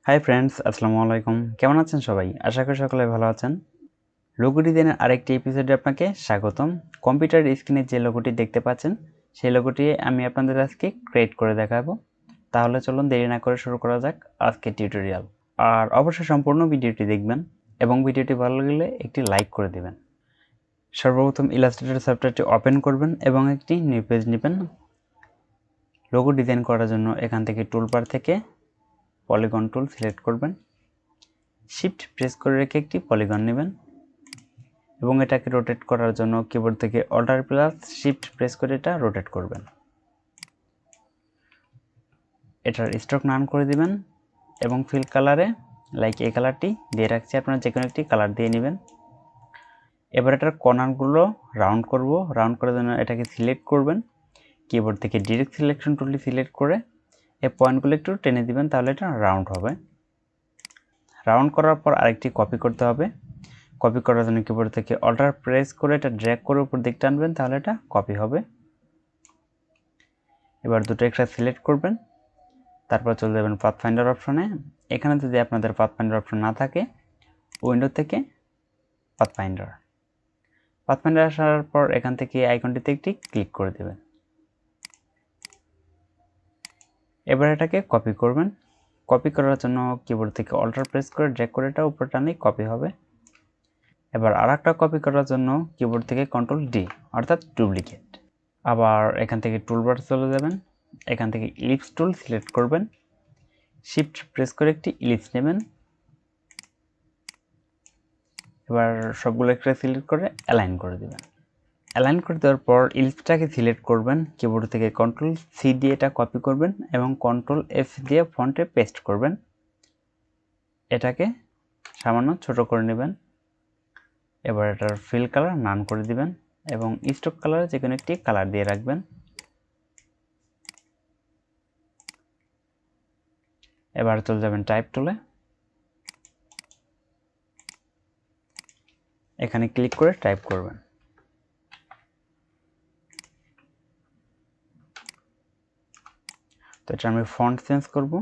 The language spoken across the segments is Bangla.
হাই ফ্রেন্ডস, আসসালামু আলাইকুম। কেমন আছেন সবাই? আশা করি সকলে ভালো আছেন। লোগো ডিজাইনের আরেকটি এপিসোডে আপনাকে স্বাগতম। কম্পিউটার স্ক্রিনে যে লোগোটি দেখতে পাচ্ছেন সেই লোগোটি আমি আপনাদের আজকে ক্রিয়েট করে দেখাবো। তাহলে চলুন দেরি না করে শুরু করা যাক আজকের টিউটোরিয়াল। আর অবশ্যই সম্পূর্ণ ভিডিওটি দেখবেন এবং ভিডিওটি ভালো লাগলে একটি লাইক করে দেবেন। সর্বপ্রথম ইলাস্ট্রেটর সফটওয়্যারটি ওপেন করবেন এবং একটি নিউ পেজ নেবেন। লোগো ডিজাইন করার জন্য এখান থেকে টুলবার থেকে পলিগন টুল সিলেক্ট করবেন। শিফট প্রেস করে রেখে একটি পলিগন নেবেন এবং এটাকে রোটেট করার জন্য কিবোর্ড থেকে অল্টার প্লাস শিফট প্রেস করে এটা রোটেট করবেন। এটার স্ট্রোক নান করে দিবেন এবং ফিল কালারে লাইক এই কালারটি দিয়ে রাখছি, আপনারা যে কোনো একটি কালার দিয়ে নেবেন। এবার এটার কর্নারগুলো রাউন্ড করব। রাউন্ড করার জন্য এটাকে সিলেক্ট করবেন, কিবোর্ড থেকে ডিরেক্ট সিলেকশন টুলটি সিলেক্ট করে এই পয়েন্টগুলো একটু টেনে দিবেন, তাহলে এটা রাউন্ড হবে। রাউন্ড করার পর আরেকটি কপি করতে হবে। কপি করার জন্য কিবোর্ড থেকে অল্টার প্রেস করে এটা ড্র্যাগ করে উপর দিক টানবেন, তাহলে এটা কপি হবে। এবার দুটো একটা সিলেক্ট করবেন, তারপর চলে যাবেন পাথফাইন্ডার অপশনে। এখানে যদি আপনাদের পাথফাইন্ডার অপশন না থাকে, উইন্ডো থেকে পাথফাইন্ডার আসার পর এখান থেকে আইকনটিতে একটি ক্লিক করে দেবেন। এবার এটাকে কপি করবেন। কপি করার জন্য কিবোর্ড থেকে অল্টার প্রেস করে ড্র্যাগ করে এটা উপর টানলেই কপি হবে। এবার আরেকটা কপি করার জন্য কিবোর্ড থেকে কন্ট্রোল ডি অর্থাৎ ডুপ্লিকেট। আবার এখান থেকে টুলবার চলে যাবেন, এখান থেকে ইলিপস টুল সিলেক্ট করবেন, শিফট প্রেস করে একটি ইলিপস নেবেন। এবার সবগুলো একটা সিলেক্ট করে অ্যালাইন করে দেবেন। অ্যালাইন করে দেওয়ার পর ইলিপসটাকে সিলেক্ট করবেন, কিবোর্ড থেকে কন্ট্রোল সি দিয়ে এটা কপি করবেন এবং কন্ট্রোল এফ দিয়ে ফন্টে পেস্ট করবেন। এটাকে সামান্য ছোট করে নেবেন। এবার এটার ফিল কালার নান করে দিবেন এবং স্ট্রোক কালারে যে কোনো একটি কালার দিয়ে রাখবেন। এবার চলে যাবেন টাইপ টুলে, এখানে ক্লিক করে টাইপ করবেন। তো এটা আমি ফন্ট চেঞ্জ করব।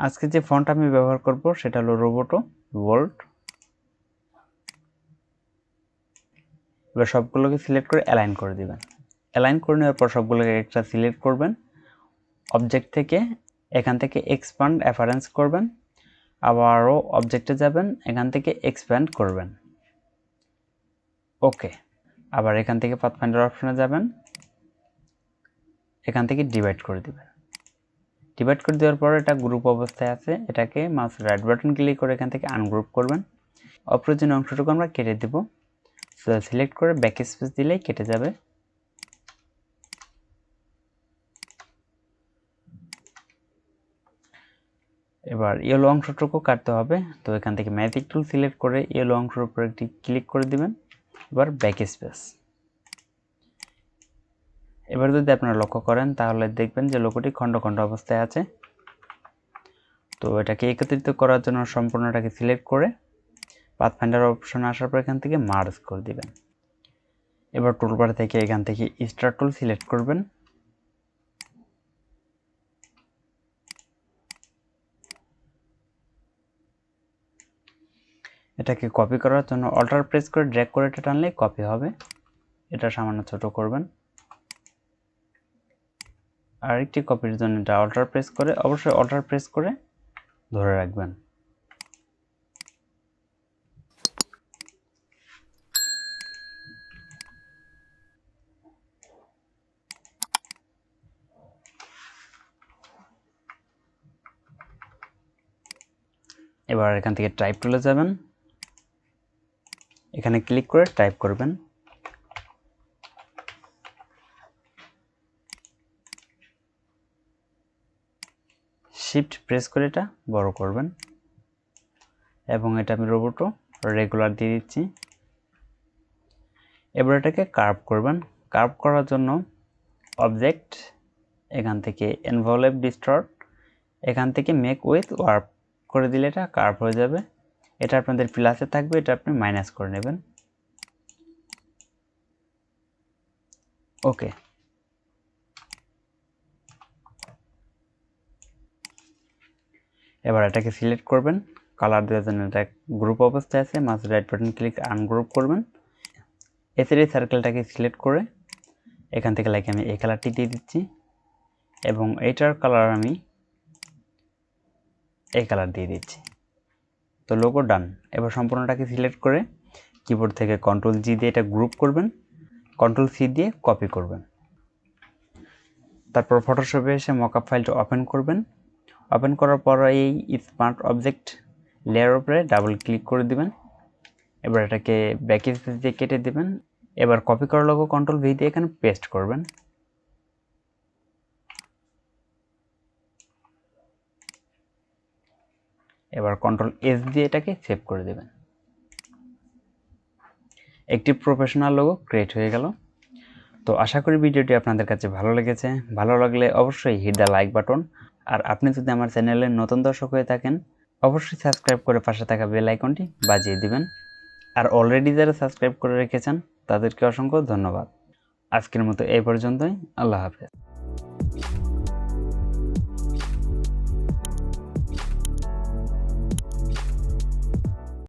আজকে যে ফন্ট আমি ব্যবহার করব সেটা হলো রোবোটো বোল্ড। এবার সবগুলোকে সিলেক্ট করে অ্যালাইন করে দিবেন। অ্যালাইন করে নেওয়ার পর সবগুলোকে একটা সিলেক্ট করবেন, অবজেক্ট থেকে এখান থেকে এক্সপ্যান্ড অ্যাপারেন্স করবেন, আবারও অবজেক্টে যাবেন, এখান থেকে এক্সপ্যান্ড করবেন। ওকে। আবার এখান থেকে পাথফাইন্ডার অপশনে যাবেন, এখান থেকে ডিভাইড করে দিবেন। ডিভাইড করে দেওয়ার পর এটা গ্রুপ অবস্থায় আছে, এটাকে মাউস রাইট বাটন ক্লিক করে এখান থেকে আনগ্রুপ করবেন। অপ্রয়োজনীয় অংশটুকু আমরা কেটে দেব। সিলেক্ট করে ব্যাক স্পেস দিলেই কেটে যাবে। এবার ইয়েলো অংশটুকু কাটতে হবে, তো এখান থেকে ম্যাজিক টুল সিলেক্ট করে ইয়েলো অংশের উপর একটি ক্লিক করে দিবেন। এবার ব্যাক স্পেস। এবার যদি আপনারা লক্ষ্য করেন তাহলে দেখবেন যে লোগোটি খণ্ড খণ্ড অবস্থায় আছে। তো এটাকে একত্রিত করার জন্য সম্পূর্ণটাকে সিলেক্ট করে পাথফাইন্ডার অপশন আসার পর এখান থেকে মার্জ করে দিবেন। এবার টুলবার থেকে এখান থেকে স্টার টুল সিলেক্ট করবেন। এটাকে কপি করার জন্য অল্টার প্রেস করে ড্র্যাগ করে এটা টানলে কপি হবে। এটা সামান্য ছোট করবেন। আরেকটি কপির জন্য এটা অল্টার প্রেস করে, অবশ্যই অল্টার প্রেস করে ধরে রাখবেন। এবার এখান থেকে টাইপ টুলে যাবেন, এখানে ক্লিক করে টাইপ করবেন। শিফট প্রেস করে এটা বড় করবেন এবং এটা আমি রোবোটো রেগুলার দিয়ে দিচ্ছি। এবার এটাকে কার্ভ করবেন। কার্ভ করার জন্য অবজেক্ট, এখান থেকে এনভেলপ ডিস্টর্ট, এখান থেকে মেক উইথ ওয়ার্প করে দিলে এটা কার্ভ হয়ে যাবে। এটা আপনাদের প্লাসে থাকবে, এটা আপনি মাইনাস করে নেবেন। ওকে। এবার এটাকে সিলেক্ট করবেন, কালার দেওয়ার জন্য এটা গ্রুপ অবস্থায় আছে, mouse right button click ungroup করবেন। এসিডি সার্কেলটাকে সিলেক্ট করে এখান থেকে লাইক আমি এই কালারটি দিয়ে দিচ্ছি এবং এটার কালার আমি এই কালার দিয়ে দিচ্ছি। তো লোগো ডান। এবার সম্পূর্ণটাকে সিলেক্ট করে কিবোর্ড থেকে কন্ট্রোল জি দিয়ে এটা গ্রুপ করবেন, কন্ট্রোল সি দিয়ে কপি করবেন। তারপর ফটোশপে এসে মকআপ ফাইলটা ওপেন করবেন। ওপেন করার পর এই স্মার্ট অবজেক্ট লেয়ার উপরে ডাবল ক্লিক করে দিবেন। এবার এটাকে ব্যাক স্পেস দিয়ে কেটে দিবেন। এবার কপি করা লোগো কন্ট্রোল ভি দিয়ে এখানে পেস্ট করবেন। এবার কন্ট্রোল এস দিয়ে এটাকে সেভ করে দেবেন। একটি প্রফেশনাল লোগো ক্রিয়েট হয়ে গেল। তো আশা করি ভিডিওটি আপনাদের কাছে ভালো লেগেছে। ভালো লাগলে অবশ্যই হিট দ্য লাইক বাটন। আর আপনি যদি আমার চ্যানেলের নতুন দর্শক হয়ে থাকেন অবশ্যই সাবস্ক্রাইব করে পাশে থাকা বেল আইকনটি বাজিয়ে দিবেন। আর অলরেডি যারা সাবস্ক্রাইব করে রেখেছেন তাদেরকে অসংখ্য ধন্যবাদ। আজকের মতো এই পর্যন্তই। আল্লাহ হাফেজ।